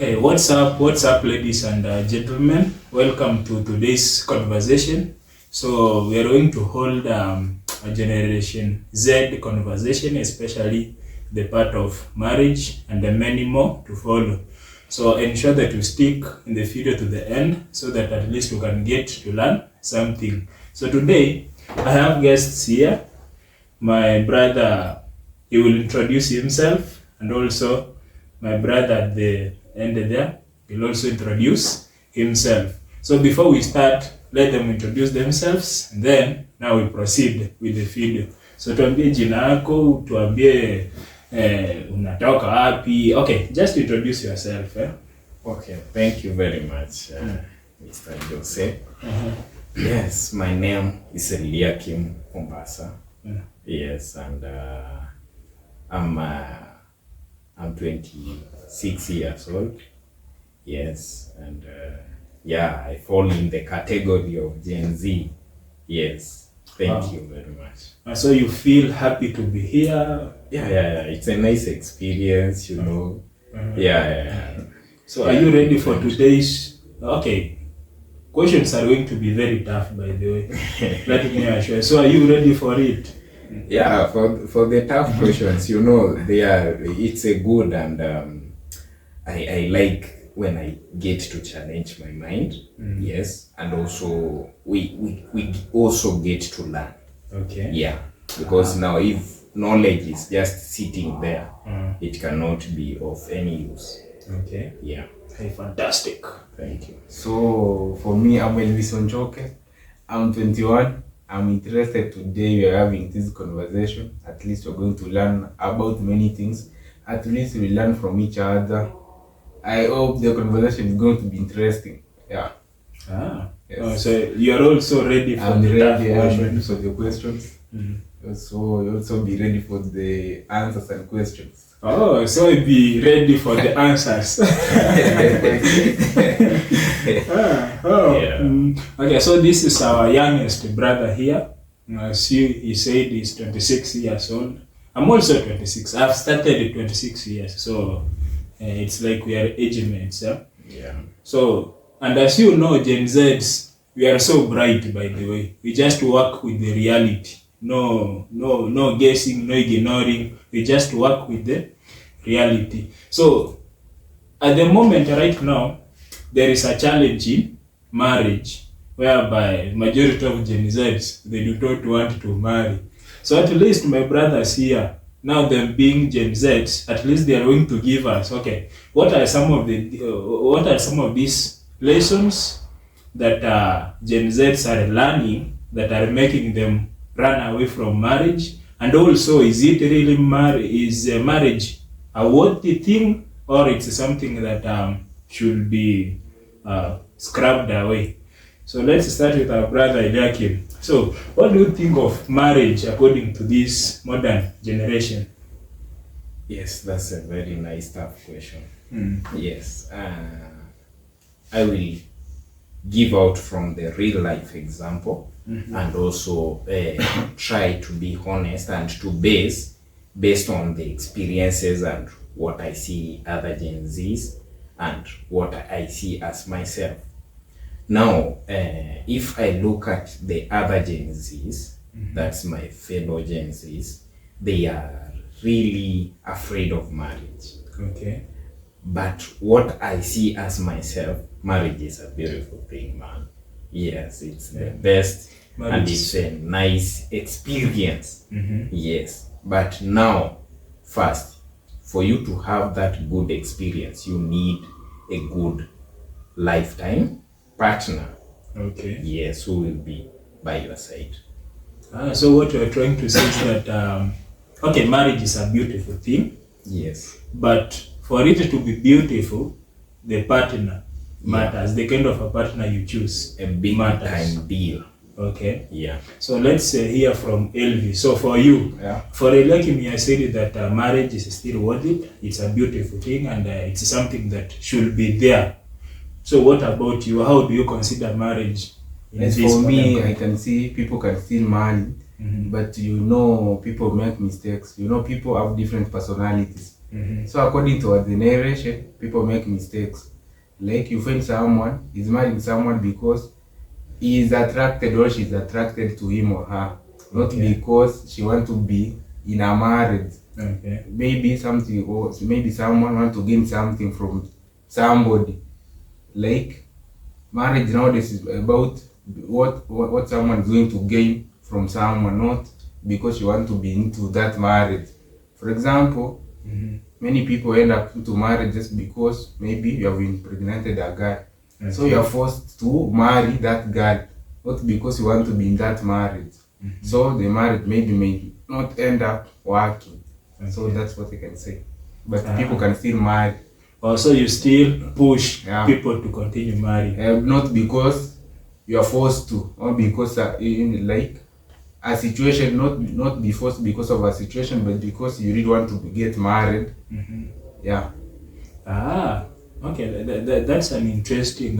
Hey, what's up, ladies and gentlemen? Welcome to today's conversation. So we are going to hold a Generation Z conversation, especially the part of marriage and the many more to follow. So ensure that you stick in the video to the end so that at least you can get to learn something. So today I have guests here. My brother, he will introduce himself, and also my brother at the end there will also introduce himself. So before we start, let them introduce themselves, and then now we proceed with the video. So tuambie jina yako, tuambie unatoka wapi. Okay, just introduce yourself. Okay, thank you very much, Mr. Jose. Yes, my name is Eliakim Mombasa. Yes, and I'm 26 years old. Yes, and I fall in the category of Gen Z. Yes, thank you very much. So you feel happy to be here? Yeah. It's a nice experience, you know. Yeah. So are you ready for today's? Okay, questions are going to be very tough, by the way. Let me assure you. So are you ready for it? Yeah, for the tough questions, you know, it's a good, and I like when I get to challenge my mind. Yes, and also we also get to learn. Okay. Yeah, because now if knowledge is just sitting there, it cannot be of any use. Okay. Yeah. Hey, fantastic. Thank you. So for me, I'm Elvis Onchoke. I'm 21. I'm interested today. We are having this conversation. At least we're going to learn about many things. At least we learn from each other. I hope the conversation is going to be interesting. Yeah. So you're also ready for the tough I'm questions. ready for the questions. So you also be ready for the answers and questions. Oh, so be ready for the answers. Okay, so this is our youngest brother here. As he said, he's 26 years old. I'm also 26. I've started at 26 years, so it's like we are age mates. Yeah. So, and as you know, Gen Zs, we are so bright, by the way. We just work with the reality. No guessing, no ignoring. We just work with the reality. So, at the moment right now, there is a challenge in marriage, whereby majority of Gen Zs, they do not want to marry. So at least my brothers here, now them being Gen Zs, at least they are going to give us, okay, what are some of these lessons that Gen Zs are learning that are making them run away from marriage? And also, is it really marriage a worthy thing, or it's something that should be scrubbed away? So let's start with our brother Eliakim. So what do you think of marriage according to this modern generation? Yes, that's a very nice, tough question. Yes, I will give out from the real life example, and also try to be honest and to based on the experiences and what I see other Gen Zs and what I see as myself. Now, if I look at the other Gen Zs, that's my fellow Gen Zs, they are really afraid of marriage. Okay. But what I see as myself, marriage is a beautiful thing, man. Yes, it's the best, and it's a nice experience. Yes, but now, first, for you to have that good experience, you need a good lifetime partner. Okay. Yes, who will be by your side. So what you're trying to say is that, okay, marriage is a beautiful thing. Yes. But for it to be beautiful, the partner matters. The kind of a partner you choose. A big matters. time deal. Okay. Yeah. So let's hear from Elvi. So for you, for Eliakim, I said that marriage is still worth it. It's a beautiful thing, and it's something that should be there. So what about you? How do you consider marriage? As for me, I can see people can still marry, but you know, people make mistakes. You know, people have different personalities. So according to our generation, people make mistakes. Like you find someone is marrying someone because he is attracted or she's attracted to him or her, not because she want to be in a marriage. Okay. Maybe something, or maybe someone want to gain something from somebody. Like marriage nowadays is about what someone is going to gain from someone, not because you want to be into that marriage. For example, many people end up into marriage just because maybe you have impregnated a girl. So you are forced to marry that girl, not because you want to be in that marriage. So the marriage may not end up working. So that's what I can say. But people can still marry. Also, you still push people to continue marrying. Not because you are forced to, or because like a situation, not be forced because of a situation, but because you really want to get married. Yeah. Okay. That's an interesting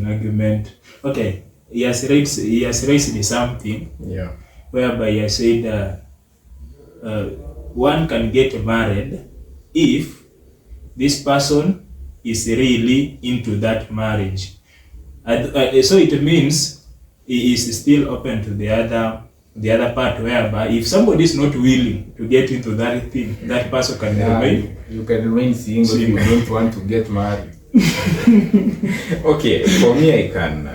argument. Okay, he has raised something. Yeah. Whereby he said one can get married if this person is really into that marriage. So it means he is still open to the other part, whereby if somebody is not willing to get into that thing, that person can remain. You can remain single if you don't want to get married. Okay, for me, I can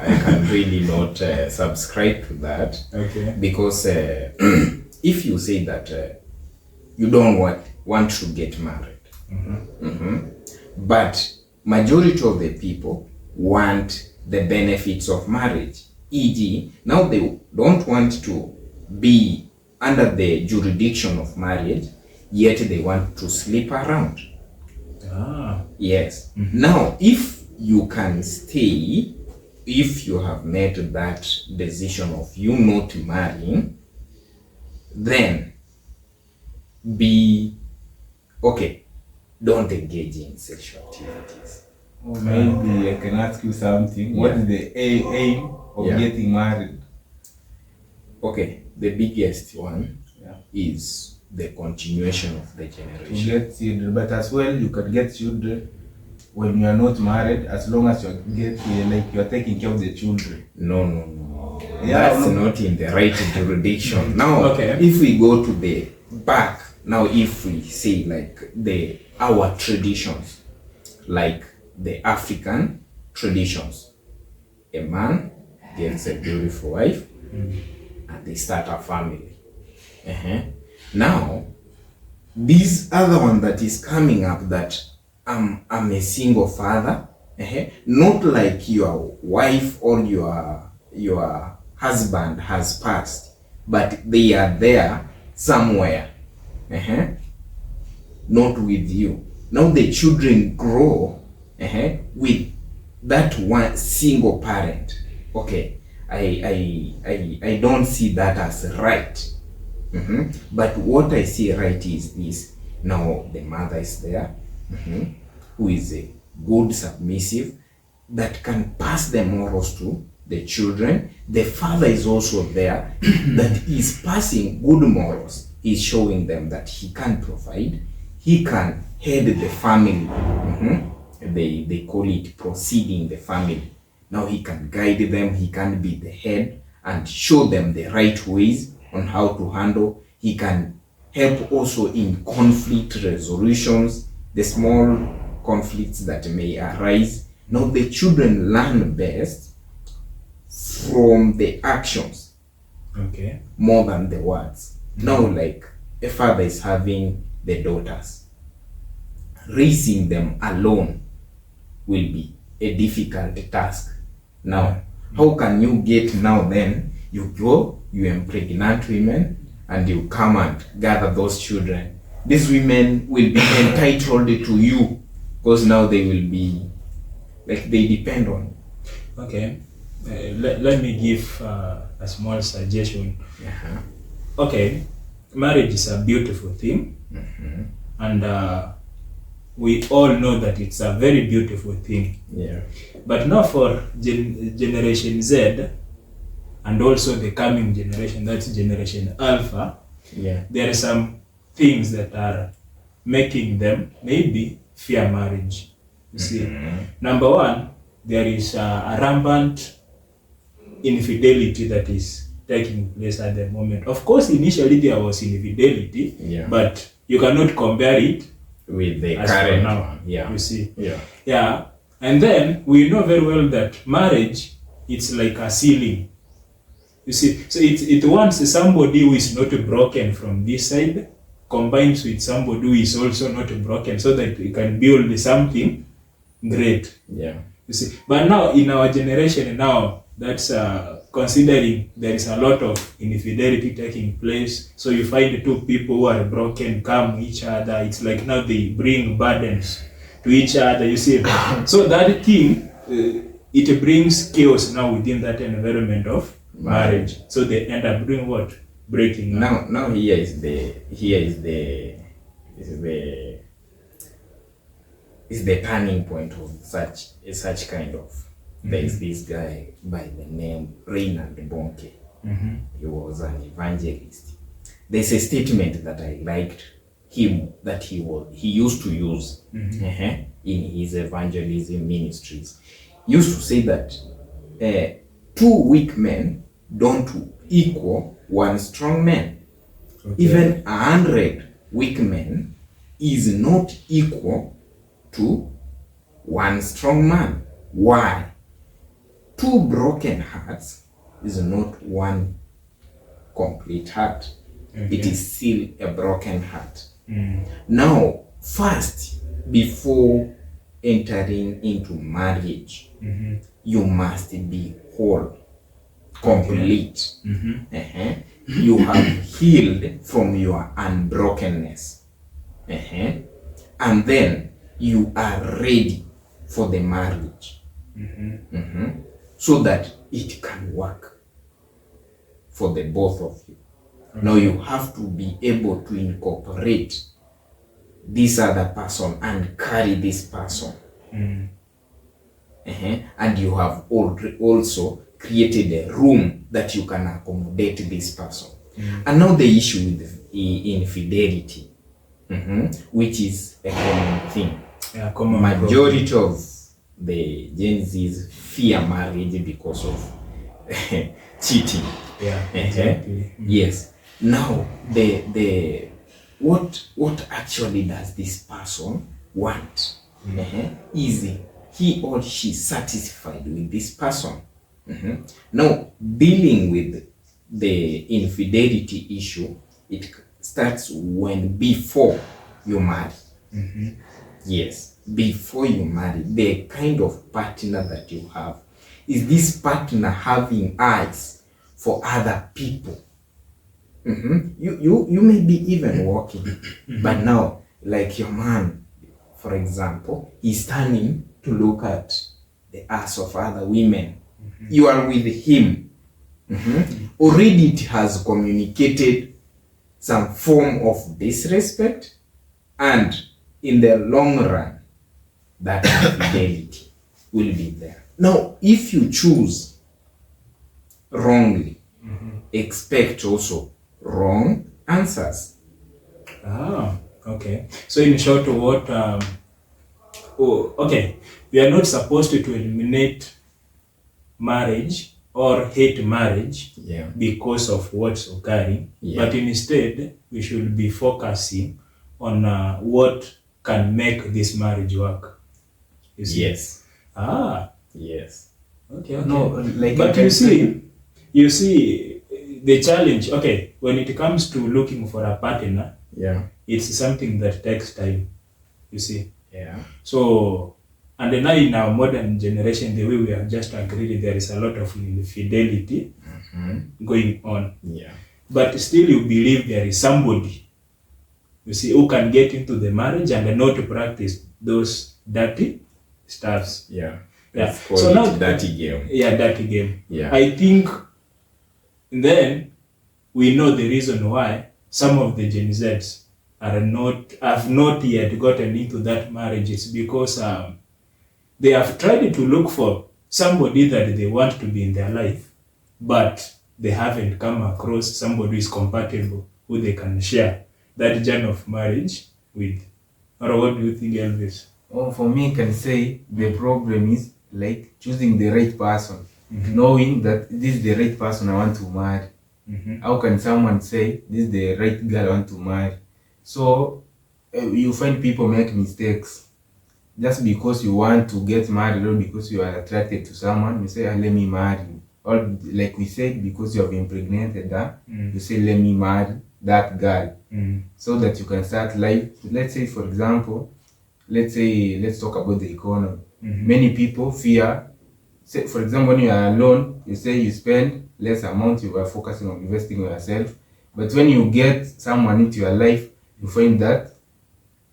really not subscribe to that. Okay. Because if you say that you don't want to get married, but majority of the people want the benefits of marriage, e.g., now they don't want to be under the jurisdiction of marriage, yet they want to sleep around. Yes. Now, if you can stay, if you have made that decision of you not marrying, then be okay. Don't engage in sexual activities. Or maybe I can ask you something. What is the aim of getting married? Okay, the biggest one is the continuation of the To generation. get children, but as well you can get children when you are not married, as long as you are taking care of the children. No. Yeah, That's not in the right jurisdiction. Now, if we go to the back, now if we say like our traditions, like the African traditions, a man gets a beautiful wife and they start a family. Now, this other one that is coming up, that I'm a single father, not like your wife or your husband has passed, but they are there somewhere, not with you. Now the children grow with that one single parent. Okay, I don't see that as right. But what I see right is this. Now the mother is there, who is a good submissive, that can pass the morals to the children. The father is also there, that is passing good morals. He's showing them that he can provide, he can head the family. They call it proceeding the family. Now he can guide them, he can be the head and show them the right ways on how to handle. He can help also in conflict resolutions, the small conflicts that may arise. Now the children learn best from the actions, more than the words. Now, like a father is having the daughters, raising them alone will be a difficult task. Now, how can you get, now then you go, you impregnate women and you come and gather those children. These women will be entitled to you because now they will be like they depend on you. Okay, let me give a small suggestion. Okay, marriage is a beautiful thing, and we all know that it's a very beautiful thing. But now for Generation Z and also the coming generation, that's Generation Alpha, there are some things that are making them maybe fear marriage. You see, number one, there is a rampant infidelity that is taking place at the moment. Of course, initially there was infidelity, Yeah. but you cannot compare it With the as for current now. one. Yeah. You see, Yeah. yeah, and then we know very well that marriage, it's like a ceiling. You see, so it wants somebody who is not broken from this side, combines with somebody who is also not broken, so that we can build something great. Yeah. You see, but now in our generation now, that's considering there is a lot of infidelity taking place. So you find two people who are broken come each other. It's like now they bring burdens to each other. You see, so that thing it brings chaos now within that environment of marriage. So they end up doing what? Breaking up. Now here is the turning point of such kind of. There is this guy by the name Reinhard Bonnke. He was an evangelist. There's a statement that I liked him that he used to use in his evangelism ministries. He used to say that 2 weak men don't equal 1 strong man. Okay. Even 100 weak men is not equal to 1 strong man. Why? 2 broken hearts is not 1 complete heart. Okay. It is still a broken heart. Now, first, before entering into marriage, you must be whole, complete. You have healed from your unbrokenness. And then you are ready for the marriage. So that it can work for the both of you. Now you have to be able to incorporate this other person and carry this person. And you have also created a room that you can accommodate this person. And now the issue with infidelity, which is a common thing. Yeah, common Majority problem. of the Gen Zs fear marriage because of cheating. Yeah, exactly. Yes. Now the what actually does this person want? Is he or she satisfied with this person? Now, dealing with the infidelity issue, it starts before you marry. Yes, before you marry, the kind of partner that you have, is this partner having eyes for other people? You may be even working, but now, like your man, for example, is turning to look at the ass of other women. You are with him. Already it has communicated some form of disrespect, and in the long run, that infidelity will be there. Now, if you choose wrongly, expect also wrong answers. Okay. So in short, what? Okay, we are not supposed to eliminate marriage or hate marriage because of what's occurring, but instead we should be focusing on what can make this marriage work. You see? Yes. Yes. Okay. No, like but you see, the challenge. Okay, when it comes to looking for a partner, it's something that takes time. You see. So, and now in our modern generation, the way we have just agreed, there is a lot of infidelity going on. But still, you believe there is somebody, you see, who can get into the marriage and not practice those dirty stuffs. So now dirty game. Dirty game. I think then we know the reason why some of the Gen Zs have not yet gotten into that marriage. It's because they have tried to look for somebody that they want to be in their life, but they haven't come across somebody who is compatible, who they can share that journey of marriage with. Or what do you think, Elvis? Oh, for me, I can say the problem is like choosing the right person, knowing that this is the right person I want to marry. How can someone say this is the right girl I want to marry? So you find people make mistakes just because you want to get married or because you are attracted to someone. You say, "Ah, let me marry you," or like we said, because you have impregnated her, you say, "Let me marry that girl," so that you can start life. Let's say, for example, let's talk about the economy. Many people fear. Say, for example, when you are alone, you say you spend less amount, you are focusing on investing in yourself. But when you get someone into your life, you find that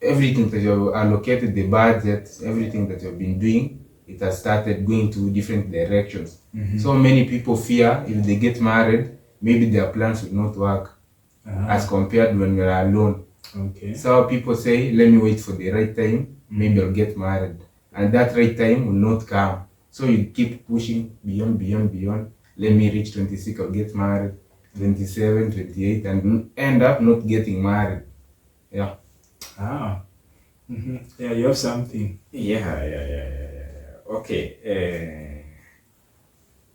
everything that you have allocated, the budget, everything that you have been doing, it has started going to different directions. So many people fear if they get married, maybe their plans will not work as compared when you are alone. Okay. So people say, let me wait for the right time, maybe I'll get married. And that right time will not come. So you keep pushing beyond. Let me reach 26, I'll get married. 27, 28, and end up not getting married. Yeah. Yeah, you have something. Yeah. Okay.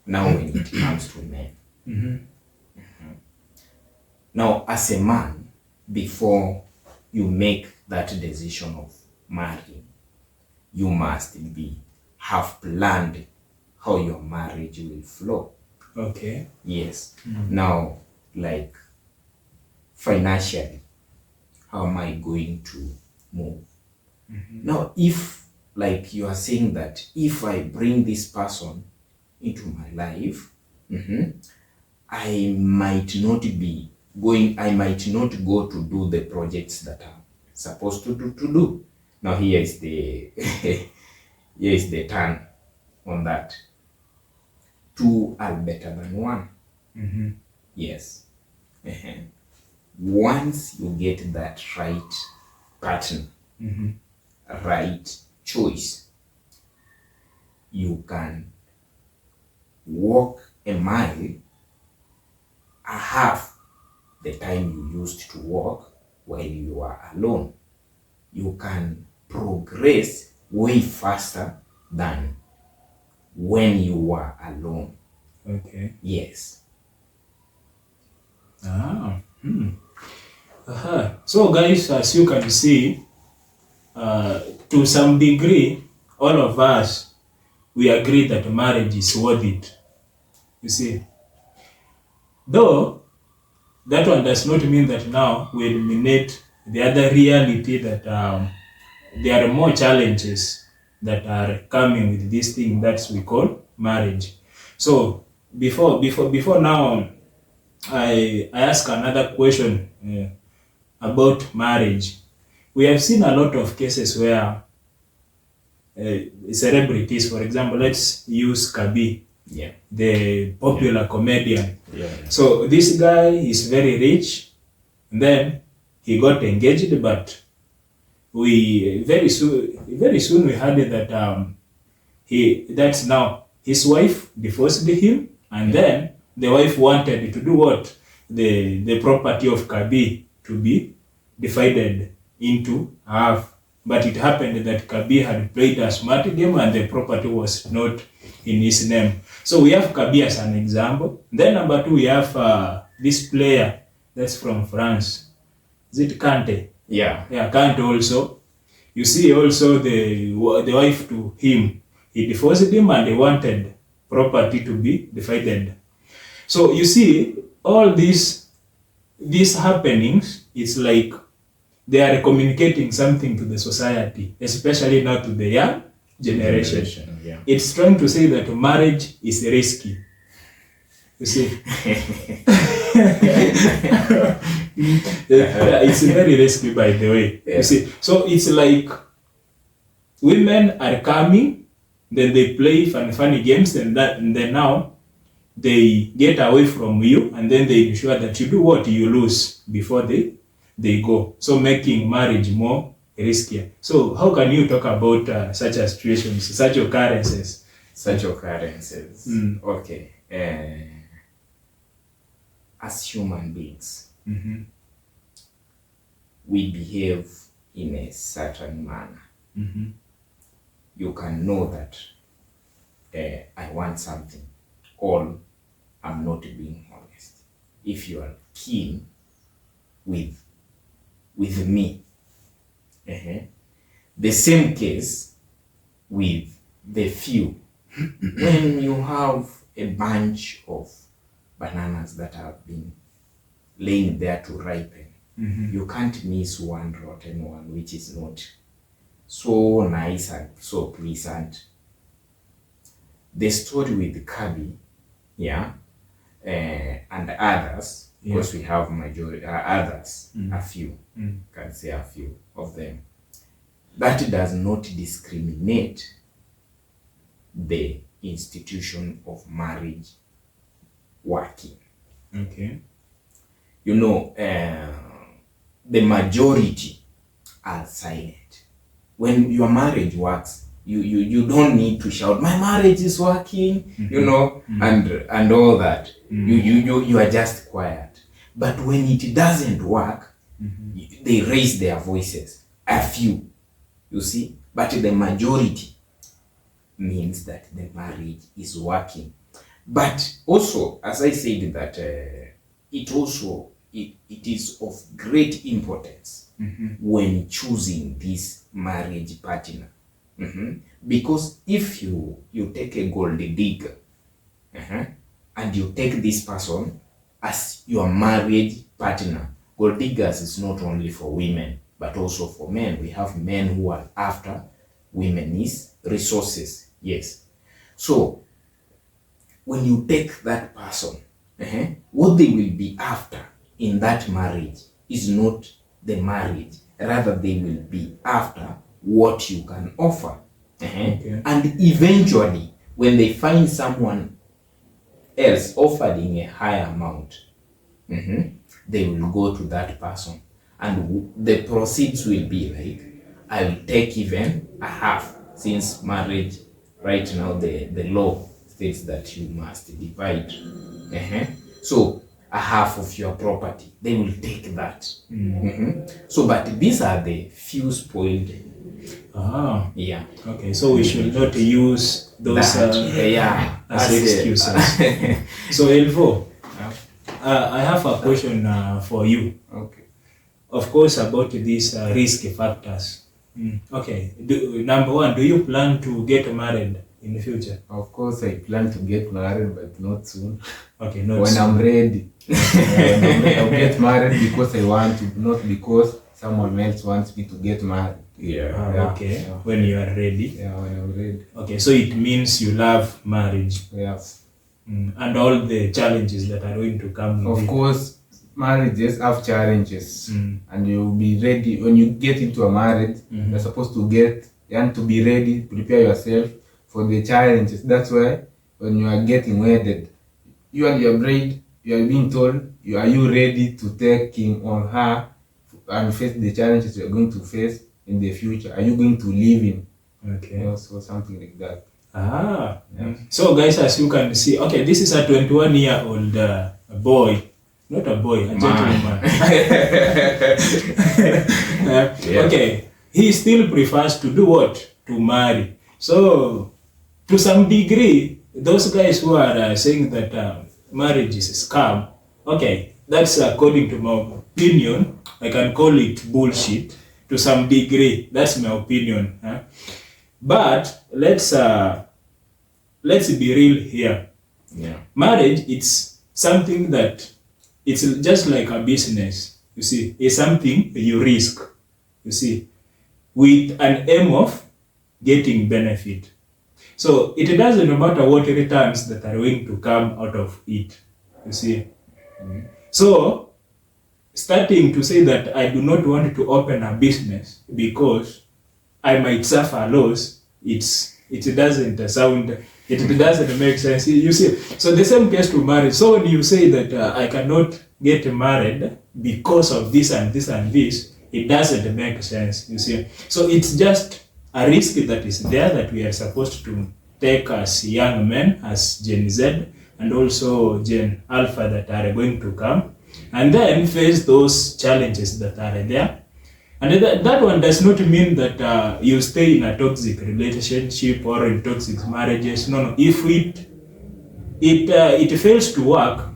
Now when it comes to men. Now, as a man, before you make that decision of marrying, you must have planned how your marriage will flow. Okay. Yes. Now, like financially, how am I going to move? Now, if like you are saying that if I bring this person into my life, I might not go to do the projects that I'm supposed to do. Now here is the here is the turn on that. Two are better than one. Yes. Once you get that right partner, right choice, you can walk a mile half the time you used to walk while you are alone. You can progress way faster than when you were alone. Okay. Yes. So guys, as you can see, to some degree, all of us, we agree that marriage is worth it. You see, though that one does not mean that now we eliminate the other reality that there are more challenges that are coming with this thing that we call marriage. So before now, I ask another question about marriage. We have seen a lot of cases where celebrities, for example, let's use Kabi, Yeah. the popular comedian. Yeah. So this guy is very rich, and then he got engaged, but we very soon we heard that that's now his wife divorced him, and then the wife wanted to do what? The property of Kabi to be divided into half. But it happened that Kabi had played a smart game and the property was not in his name. So we have Kabi as an example. Then number two, we have this player that's from France. Is it Kante? Yeah. Yeah, Kante also. You see also the wife to him. He divorced him and he wanted property to be divided. So you see, all these happenings, it's like they are communicating something to the society, especially now to the young generation. Yeah. It's trying to say that marriage is risky. You see, it's very risky, by the way. Yeah. You see, so it's like women are coming, then they play funny games, and then now they get away from you, and then they ensure that you do what you lose before they go. So making marriage more riskier. So how can you talk about such a situations, such occurrences? Such occurrences. Okay. As human beings, we behave in a certain manner, Mm-hmm. you can know that I want something, or I'm not being honest. If you are keen with me, the same case with the few. When you have a bunch of bananas that have been laying there to ripen, you can't miss one rotten one which is not so nice and so pleasant. The story with Kabi, and others, because we have majority others, a few, can say a few of them. That does not discriminate the institution of marriage working. Okay. You know, the majority are silent. When your marriage works, you don't need to shout, my marriage is working, you know, and all that. You are just quiet. But when it doesn't work, they raise their voices. A few, you see, but the majority means that the marriage is working. But also, as I said, that it is of great importance when choosing this marriage partner. Because if you take a gold digger and you take this person as your marriage partner, gold diggers is not only for women but also for men. We have men who are after women's resources. Yes. So when you take that person, what they will be after in that marriage is not the marriage. Rather, they will be after what you can offer. Okay. And eventually, when they find someone else offered in a higher amount, they will go to that person. And the proceeds will be like, I will take even a half, since marriage, right now, the law states that you must divide. So, a half of your property, they will take that. So, but these are the few spoiled. Yeah. Okay, so we should not use those as excuses. So, Elvo, I have a question for you. Okay. Of course, about these risk factors. Okay, number one, do you plan to get married in the future? Of course, I plan to get married, but not soon. Okay, not when soon. I'm ready. When I'm ready, I'll get married because I want to, not because someone else wants me to get married. Okay, when you are ready. Yeah, when I'm ready. Okay, so it means you love marriage. Yes. And all the challenges that are going to come with Of it. course, marriages have challenges, and you'll be ready when you get into a marriage. You're supposed to be ready, prepare yourself for the challenges. That's why when you are getting wedded, you and your bride, you are being told, are you ready to take him or her and face the challenges you are going to face in the future? Are you going to live in? Okay. So something like that. So guys, as you can see, okay, this is a 21-year-old boy, not a boy, a gentleman. Okay, he still prefers to do what? To marry. So, to some degree, those guys who are saying that marriage is a scam, okay, that's according to my opinion. I can call it bullshit to some degree. That's my opinion. But let's be real here. Marriage, it's something that it's just like a business. You see, it's something you risk. You see, with an aim of getting benefit. So it doesn't matter what returns that are going to come out of it. You see, so starting to say that I do not want to open a business because I might suffer loss, it doesn't make sense. You see, so the same case to marriage. So when you say that I cannot get married because of this and this and this, it doesn't make sense. You see, so it's just a risk that is there that we are supposed to take as young men, as Gen Z and also Gen Alpha that are going to come, and then face those challenges that are there. And that one does not mean that you stay in a toxic relationship or in toxic marriages. No. If it fails to work,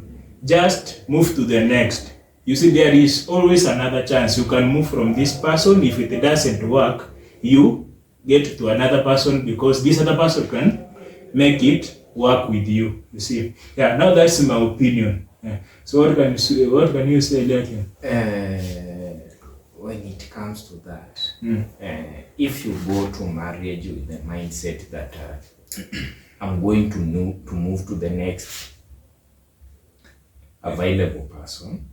just move to the next. You see, there is always another chance. You can move from this person. If it doesn't work, you get to another person, because this other person can make it work with you. You see, yeah. Now that's my opinion. Yeah. So what can you say, Lekin? When it comes to that, if you go to marriage with the mindset that I'm going to move to the next available person,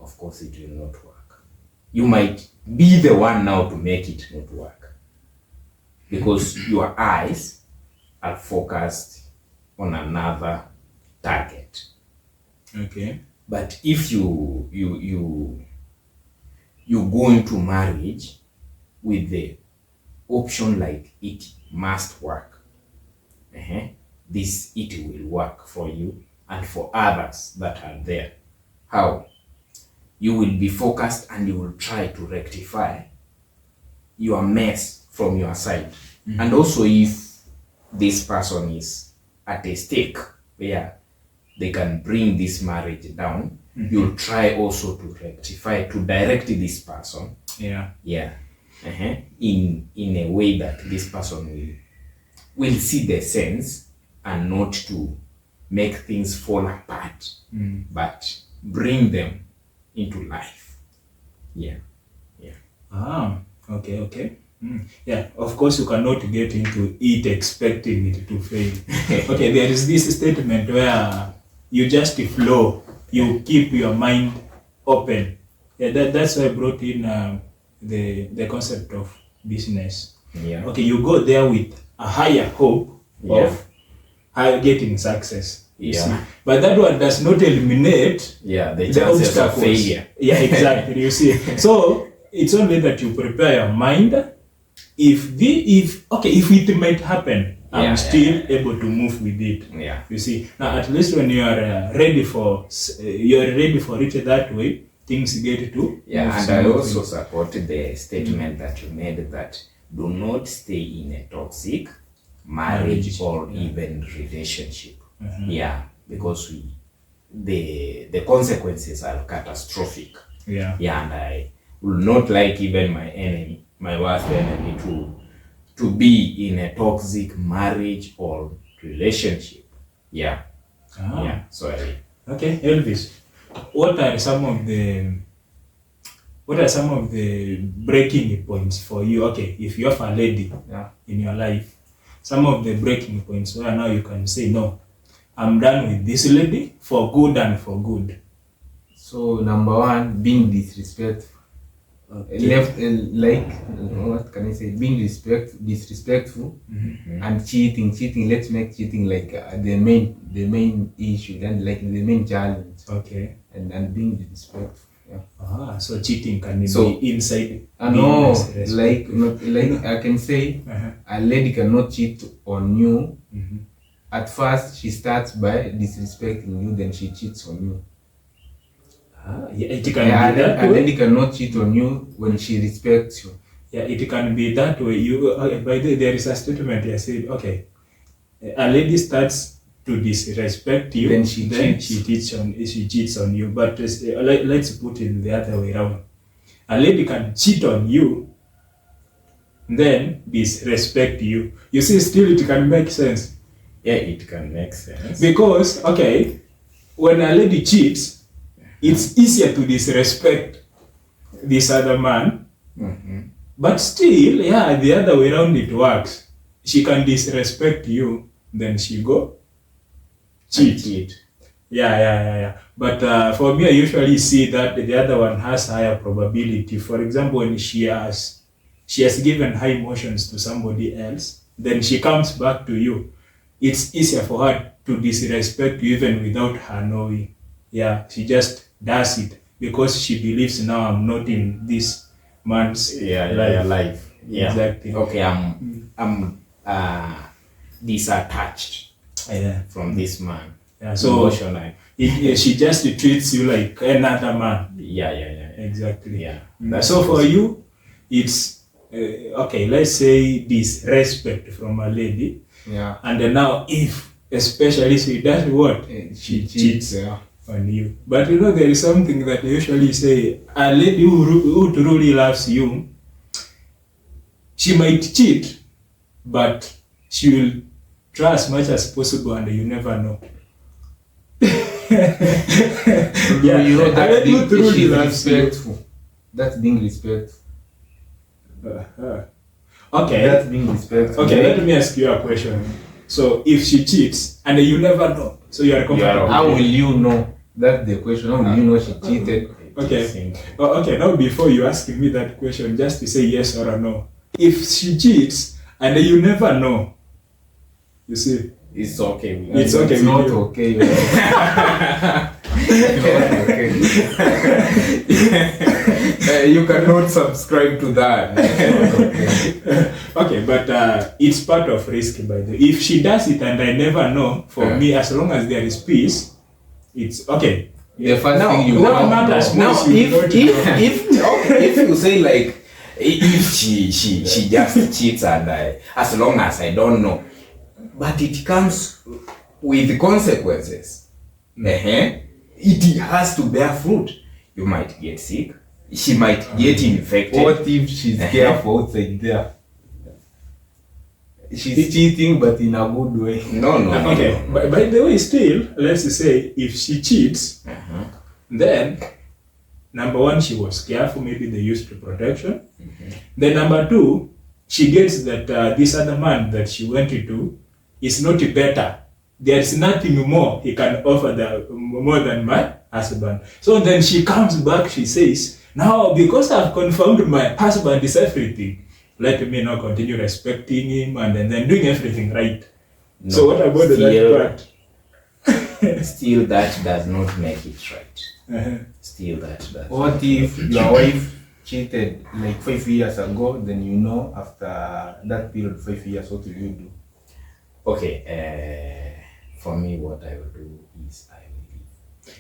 of course it will not work. You might be the one now to make it not work, because your eyes are focused on another target. Okay. But if you go into marriage with the option like it must work, it will work for you and for others that are there. How? You will be focused and you will try to rectify your mess from your side. And also, if this person is at a stake where they can bring this marriage down, you'll try also to rectify, to direct this person. Yeah. In a way that this person will see the sense, and not to make things fall apart, but bring them into life. Yeah. Okay. Yeah, of course you cannot get into it expecting it to fail. Okay, there is this statement where you just flow, you keep your mind open. Yeah, that's why I brought in the concept of business. Yeah. Okay, you go there with a higher hope of getting success. Yeah. But that one does not eliminate the chances of failure. Yeah, exactly. You see. So it's only that you prepare your mind. If it might happen, I'm still able to move with it. Yeah. You see. Now at least when you are ready for it that way, things get to. Yeah, and I also support the statement that you made, that do not stay in a toxic marriage or even relationship. Yeah, because the consequences are catastrophic. Yeah. Yeah, and I would not like even my worst enemy to be in a toxic marriage or relationship. Yeah. Yeah. Sorry. Okay, Elvis. What are some of the breaking points for you? Okay, if you have a lady in your life, some of the breaking points where now you can say, no, I'm done with this lady for good and for good. So number one, being disrespectful. What can I say? Being disrespectful and cheating. Let's make cheating like the main issue, then like the main challenge. Okay. And being disrespectful. Yeah. So cheating can be inside. No, like I can say, a lady cannot cheat on you. At first, she starts by disrespecting you, then she cheats on you. It can be that way. A lady cannot cheat on you when she respects you. Yeah, it can be that way. By the way, there is a statement I said, okay, a lady starts to disrespect you, then she cheats on you. But let's put it the other way around. A lady can cheat on you, then disrespect you. You see, still it can make sense. Yeah, it can make sense. Because, okay, when a lady cheats, it's easier to disrespect this other man. But still, the other way around it works. She can disrespect you, then she go cheat. Yeah. But for me, I usually see that the other one has higher probability. For example, when she has given high emotions to somebody else, then she comes back to you. It's easier for her to disrespect you even without her knowing. Yeah, she just does it because she believes now I'm not in this man's life. Yeah. Exactly. Okay, I'm disattached from this man. Yeah, so emotionally. she just treats you like another man. Yeah. Exactly. Yeah. So for you, it's okay. Let's say this respect from a lady, Yeah. and then now if especially she does what She cheats. Yeah. on you. But you know there is something that they usually say: a lady who truly loves you, she might cheat, but she will try as much as possible, and you never know. Yeah, you know a that lady who being, truly she's loves you. respectful. That's being respectful. Okay. That's being respectful. Okay, let me ask you a question. So if she cheats and you never know, so you are comfortable. How will you know? That's the question. How will you know she cheated? Okay. Okay, now before you ask me that question, just to say yes or no. If she cheats and you never know, you see, It's okay. with It's me. okay It's with not you. okay. You cannot subscribe to that. Okay, but it's part of risk by the way. If she does it and I never know, for me, as long as there is peace, it's okay. The first No, thing you what know- matters No, most you don't know. if you say like if she just cheats and as long as I don't know, but it comes with consequences. It has to bear fruit. You might get sick. She might get infected. What if she's careful outside there? She's cheating, but in a good way. No. Okay, by the way, still, let's say if she cheats, then number one, she was careful, maybe they used protection. Then number two, she gets that this other man that she went into is not better. There is nothing more he can offer more than my husband. So then she comes back, she says, now because I've confirmed my husband is everything, let me now continue respecting him and then doing everything right. No, So what about that part? Still, that does not make it right. Uh-huh. Still, that does. What if your wife cheated like 5 years ago, then you know after that period 5 years, what will you do? Okay, for me, what I will do is I will leave.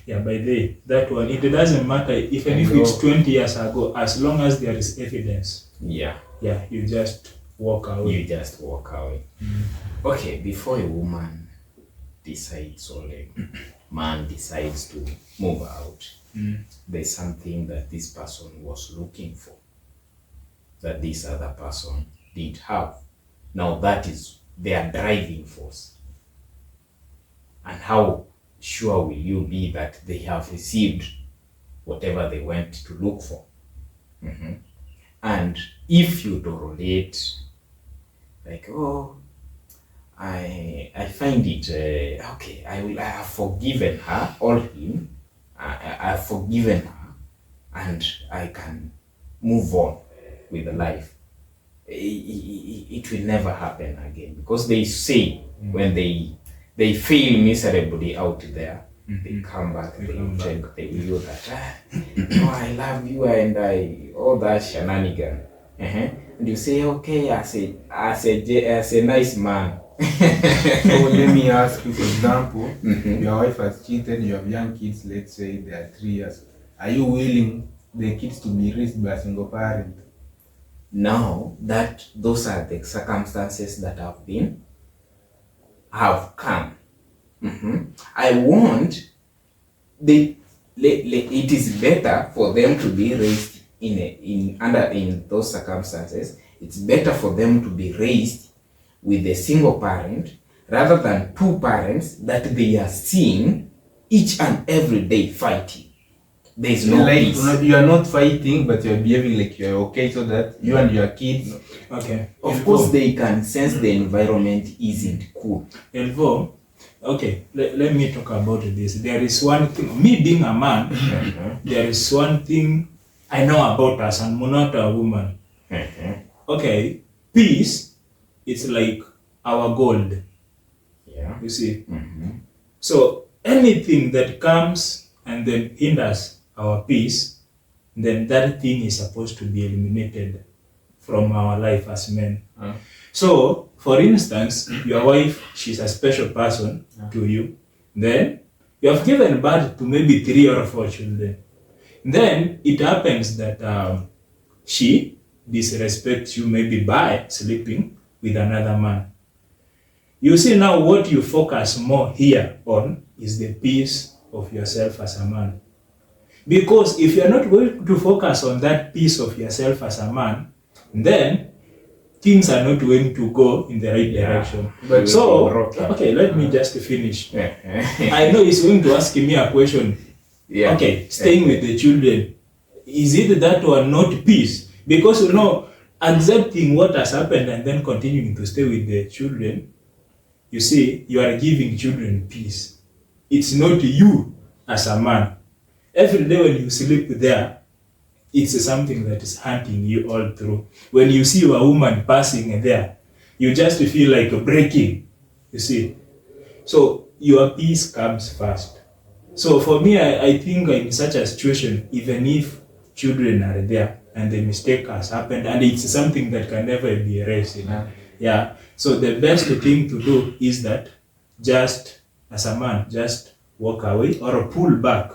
Yeah, by the way, that one, it doesn't matter even if it's 20 years ago, as long as there is evidence. Yeah, You just walk away. you just walk away. Okay, before a woman decides or a man decides to move out, there's something that this person was looking for that this other person did have. Now that is their driving force. And how sure will you be that they have received whatever they went to look for? And if you tolerate, like, oh, I find it okay. I have forgiven her or him. I have forgiven her, and I can move on with life. It will never happen again, because they say when they fail miserably out there, they come back, they check, they will that oh, I love you and all that shenanigan. And you say, okay, as a nice man. So let me ask you, for example, your wife has cheated, you have young kids, let's say they are 3 years. Are you willing the kids to be raised by a single parent? Now that those are the circumstances that have come. I want it is better for them to be raised in those circumstances. It's better for them to be raised with a single parent rather than two parents that they are seeing each and every day fighting. There is no like, peace. you are not fighting, but you are behaving like you are okay, so that you and your kids. Okay. Of course, they can sense the environment isn't cool. Elvo, okay, let me talk about this. There is one thing, me being a man, there is one thing I know about us, and I'm not a woman. Okay, peace, it's like our gold, Yeah. you see. So anything that comes and then hinders our peace, then that thing is supposed to be eliminated from our life as men. So, for instance, your wife, she's a special person to you. Then, you have given birth to maybe 3 or 4 children. Then it happens that she disrespects you maybe by sleeping with another man. You see now what you focus more here on is the peace of yourself as a man. Because if you're not going to focus on that piece of yourself as a man, then things are not going to go in the right direction. But So, broken. okay, let me just finish. Yeah. I know he's going to ask me a question. Yeah. Okay, staying with the children, is it that or not peace? Because you know, accepting what has happened and then continuing to stay with the children, you see, you are giving children peace. It's not you as a man. Every day when you sleep there, it's something that is hunting you all through. When you see a woman passing there, you just feel like breaking, you see. So your peace comes first. So for me, I think in such a situation, even if children are there and the mistake has happened and it's something that can never be erased, you know? Yeah. So the best thing to do is that just as a man, just walk away or pull back,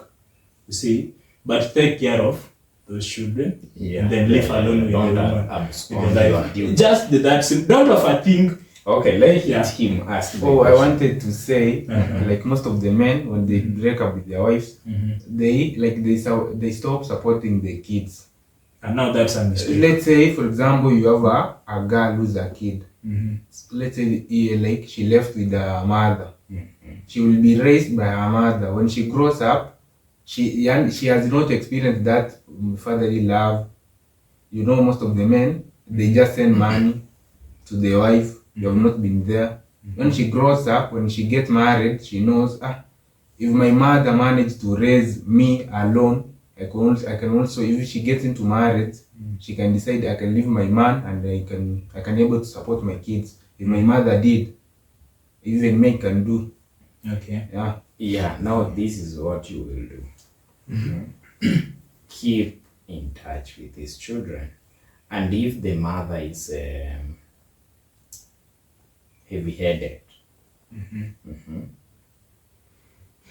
you see, but take care of those children and then live alone with the Don't woman. abscond with the your life. duty. Just that, don't overthink. Okay, let Yeah. him ask. the Oh, I question. wanted to say, like most of the men, when they break up with their wives, they stop supporting the kids. And now that's a mistake. Let's say, for example, you have a girl who's a kid. Mhm. Let's say, like she left with her mother. She will be raised by her mother. When she grows up, she has not experienced that fatherly love. You know, most of the men, they just send money to the wife. They have not been there. When she grows up, when she gets married, she knows, if my mother managed to raise me alone, I can also, if she gets into marriage, she can decide I can leave my man and I can able to support my kids. If my mother did, even me can do. Okay. Yeah. Yeah, now this is what you will do. Keep in touch with his children. And if the mother is heavy-headed,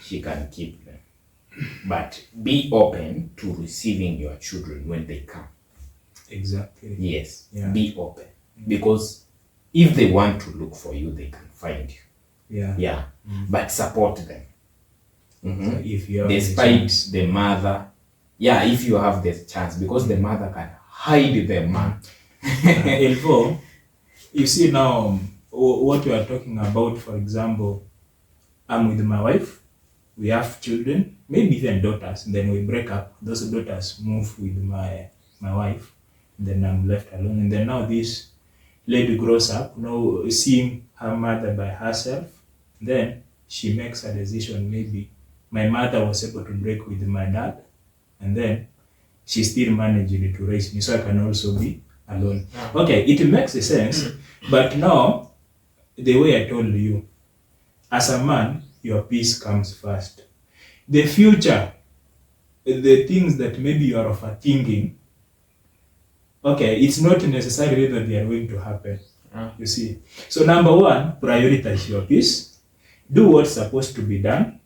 she can keep them. But be open to receiving your children when they come. Exactly. Yes, Yeah. be open. Because if they want to look for you, they can find you. Yeah. Yeah, but support them. So if you have the Despite chance. the mother, yeah, if you have the chance, because the mother can hide the man. Elvo, you see now what we are talking about, for example, I'm with my wife, we have children, maybe even daughters, and then we break up. Those daughters move with my wife, and then I'm left alone. And then now this lady grows up, now seeing her mother by herself, then she makes a decision, maybe my mother was able to break with my dad, and then she still managed to raise me, so I can also be alone. Okay, it makes sense, but now, the way I told you, as a man, your peace comes first. The future, the things that maybe you are overthinking, okay, it's not necessarily that they are going to happen. You see. So number one, prioritize your peace. Do what's supposed to be done.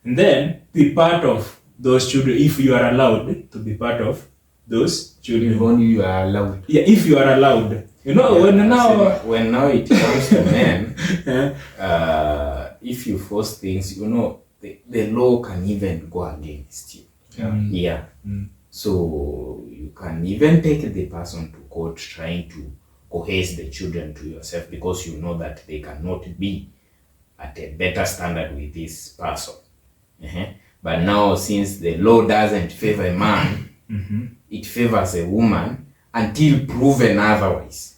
And then be part of those children if you are allowed to be part of those children. If only you are allowed. Yeah, if you are allowed. You know, when now it comes to men, Yeah. if you force things, you know, the law can even go against you. Yeah. So you can even take the person to court trying to coerce the children to yourself because you know that they cannot be at a better standard with this person. But now, since the law doesn't favor a man, it favors a woman until proven otherwise.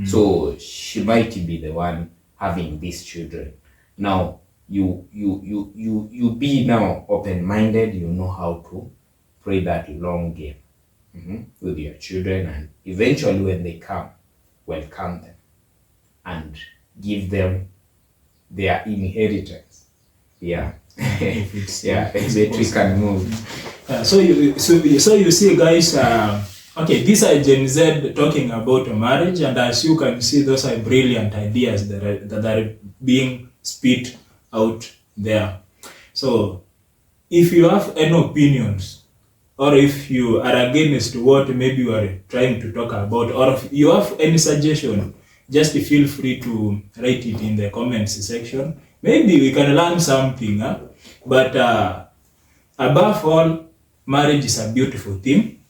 So she might be the one having these children. Now, you be now open-minded. You know how to play that long game with your children, and eventually, when they come, welcome them and give them their inheritance. Yeah. Yeah, eventually can move. So you see, guys. Okay, these are Gen Z talking about marriage, and as you can see, those are brilliant ideas that are being spit out there. So if you have any opinions, or if you are against what maybe you are trying to talk about, or if you have any suggestion, just feel free to write it in the comments section. Maybe we can learn something. Huh? But above all, marriage is a beautiful thing,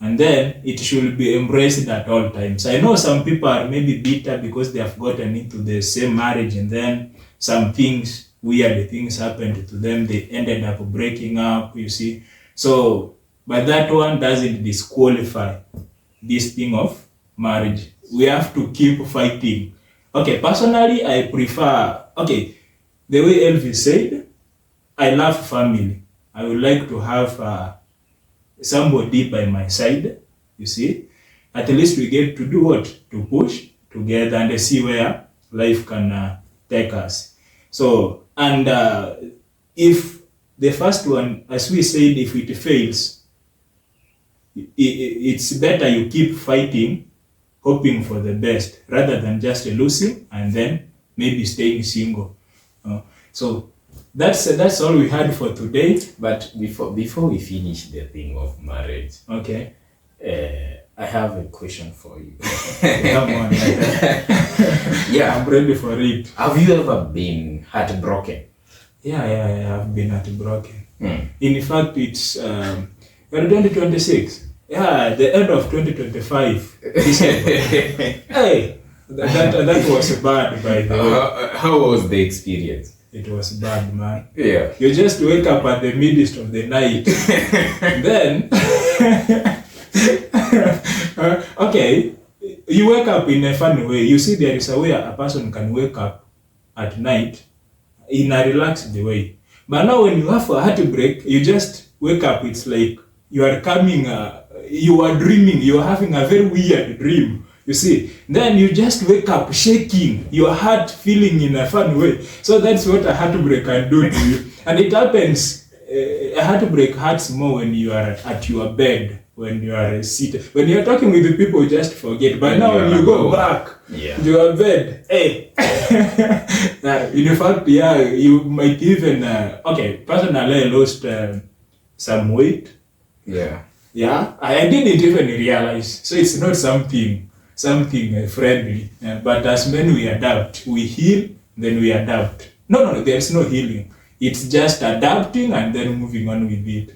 and then it should be embraced at all times. I know some people are maybe bitter because they have gotten into the same marriage, and then some things, weird things happened to them. They ended up breaking up, you see. So, but that one doesn't disqualify this thing of marriage. We have to keep fighting. Okay, personally, I prefer, okay, the way Elvis said, I love family. I would like to have somebody by my side, you see. At least we get to do what? To push together and see where life can take us. So, and if the first one, as we said, if it fails, it's better you keep fighting, hoping for the best, rather than just losing and then maybe staying single. So that's all we had for today. But before we finish the thing of marriage, Okay. I have a question for you. Come on. Yeah, I'm ready for it. have you ever been heartbroken? Yeah, I've been heartbroken. In fact, it's we're 2026. Yeah, the end of 2025. Hey, that was bad, by the way. How was the experience? It was bad, man. Yeah. You just wake up at the midst of the night. Then, okay, you wake up in a funny way. You see, there is a way a person can wake up at night in a relaxed way. But now when you have a heartbreak, you just wake up, it's like you are coming, you are dreaming, you are having a very weird dream. You see, then you just wake up shaking, your heart feeling in a fun way. So that's what a heartbreak can do to you. And it happens, a heartbreak hurts more when you are at your bed, when you are seated. When you are talking with the people, you just forget. But now when you go back to your bed, hey. In fact, yeah, you might even, okay, personally I lost some weight. Yeah, I didn't even realize. So it's not something friendly. But as men, we adapt. We heal, then we adapt. No, there's no healing. It's just adapting and then moving on with it.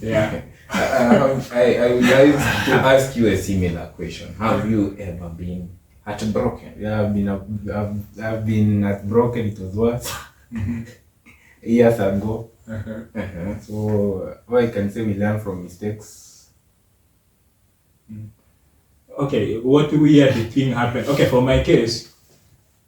Yeah. I would like to ask you a similar question. Have you ever been heartbroken? Yeah, I've been heartbroken. It was worse years ago. So what I can say, we learn from mistakes. Okay, what weird thing happened? Okay, for my case,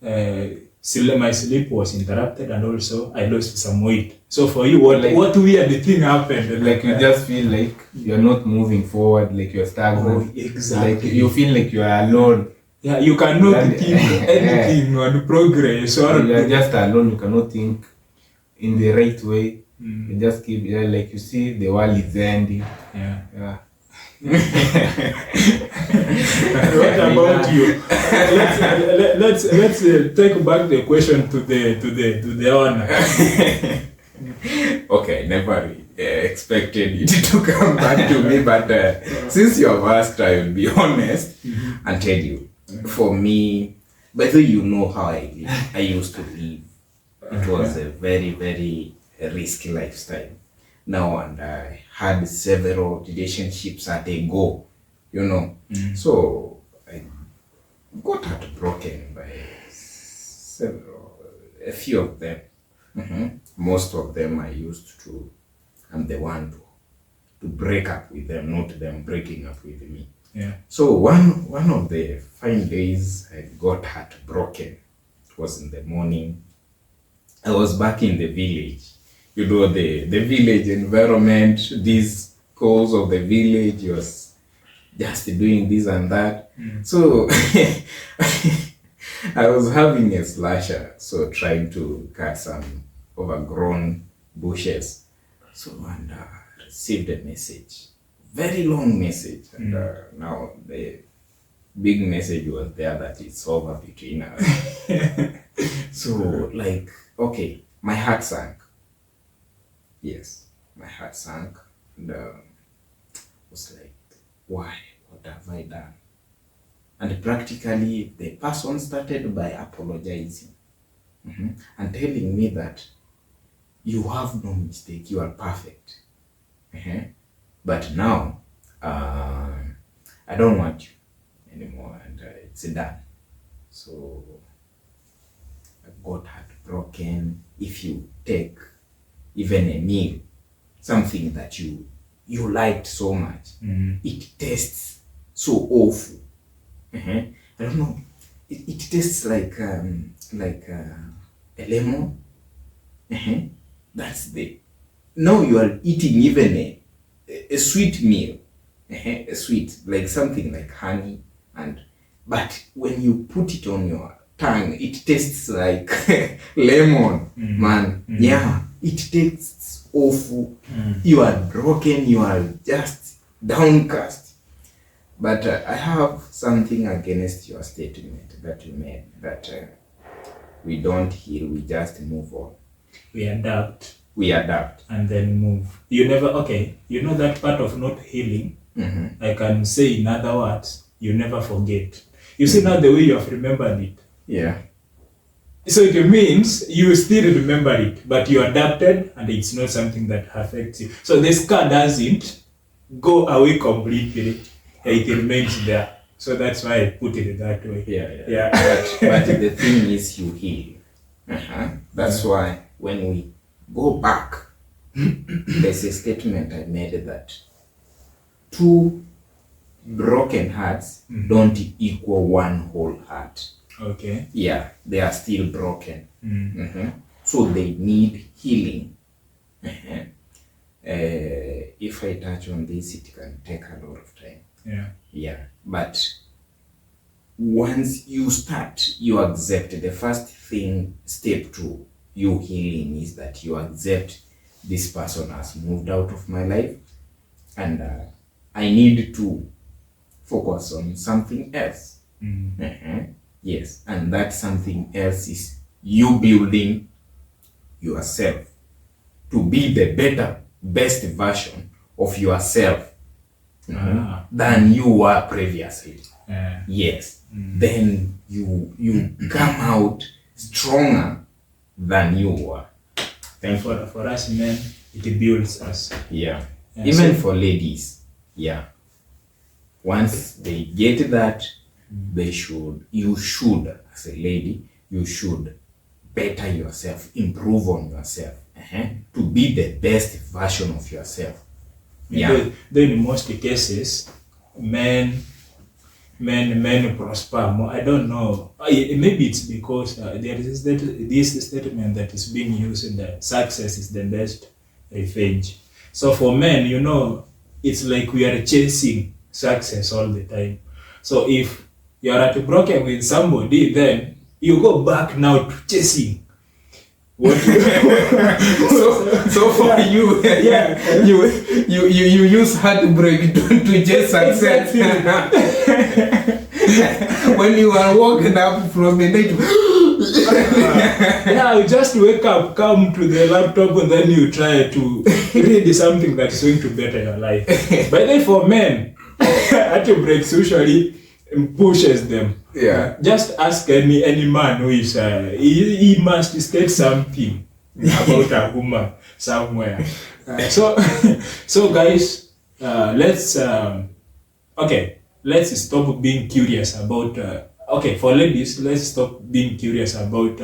my sleep was interrupted and also I lost some weight. So for you, what weird thing happened? Like you just feel like you're not moving forward, like you're stagnant. Exactly. Like you feel like you are alone. Yeah, you cannot think anything on progress or you're just alone. You cannot think in the right way. You just keep like you see the world is ending. Yeah. What about you? Let's take back the question to the owner. Okay, never expected it to come back to me, but since you have asked, I will be honest and tell you. For me, whether you know how I used to live, it was a very, very risky lifestyle. Now, and I had several relationships at a go, you know. So I got heartbroken by a few of them. Most of them I'm the one to break up with them, not them breaking up with me. Yeah. So one of the fine days I got heartbroken. It was in the morning. I was back in the village. You know, the village environment, these calls of the village, was just doing this and that. So I was having a slasher, so trying to cut some overgrown bushes. So and received a message, very long message, and now the big message was there that it's over between us. So like, okay, my heart sank. yes, my heart sank, and was like, why? What have I done? And practically, the person started by apologizing, and telling me that you have no mistake, you are perfect. But now, I don't want you anymore, and it's done. So I got heartbroken. If you take even a meal, something that you liked so much, it tastes so awful. I don't know. It tastes like a lemon. That's the. Now you are eating even a sweet meal, a sweet, like something like honey, but when you put it on your tongue, it tastes like lemon, man. Yeah, it tastes awful. You are broken. You are just downcast. But I have something against your statement that you made, that we don't heal, we just move on. We adapt. We adapt. And then move. You know that part of not healing, I can say in other words, you never forget. You see now the way you have remembered it. Yeah. So it means you still remember it, but you adapted and it's not something that affects you. So the scar doesn't go away completely. It remains there. So that's why I put it that way. Yeah. But the thing is, you heal. That's why when we go back, there's a statement I made that 2 broken hearts don't equal 1 whole heart. Okay. Yeah, they are still broken. So they need healing. If I touch on this, it can take a lot of time. Yeah. But once you start, you accept. The first thing, step 2, you healing, is that you accept this person has moved out of my life, and I need to focus on something else. Yes, and that something else is you building yourself to be the best version of yourself than you were previously. Yes. Then you come out stronger than you were. And for us men, it builds us. Yeah. Even for ladies. Yeah. Once they get that, you should, as a lady, you should better yourself, improve on yourself, to be the best version of yourself. Yeah. Then in most cases, men prosper more. I don't know. Maybe it's because there is this statement that is being used that success is the best revenge. So for men, it's like we are chasing success all the time. So if you are broken with somebody, then you go back now to chasing. What so for you, you use heartbreak to chase success. When you are walking up from the night, you just wake up, come to the laptop, and then you try to read something that's going to better your life. But then for men, heartbreaks usually pushes them. Yeah. Just ask any man who is he must state something about a woman somewhere. So guys, let's stop being curious about for ladies, let's stop being curious about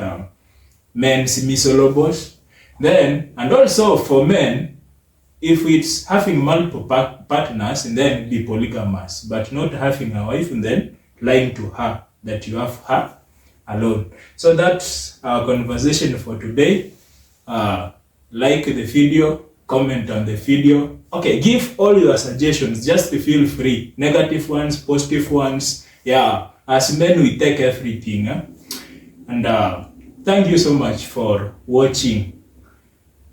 men's misolobos. Then, and also for men, if it's having multiple partners, and then be polygamous, but not having a wife and then lying to her that you have her alone. So that's our conversation for today. Like the video, comment on the video. Give all your suggestions, just feel free. Negative ones, positive ones. Yeah, as men we take everything. And thank you so much for watching.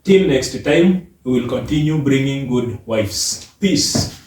Till next time, we will continue bringing good wives. Peace.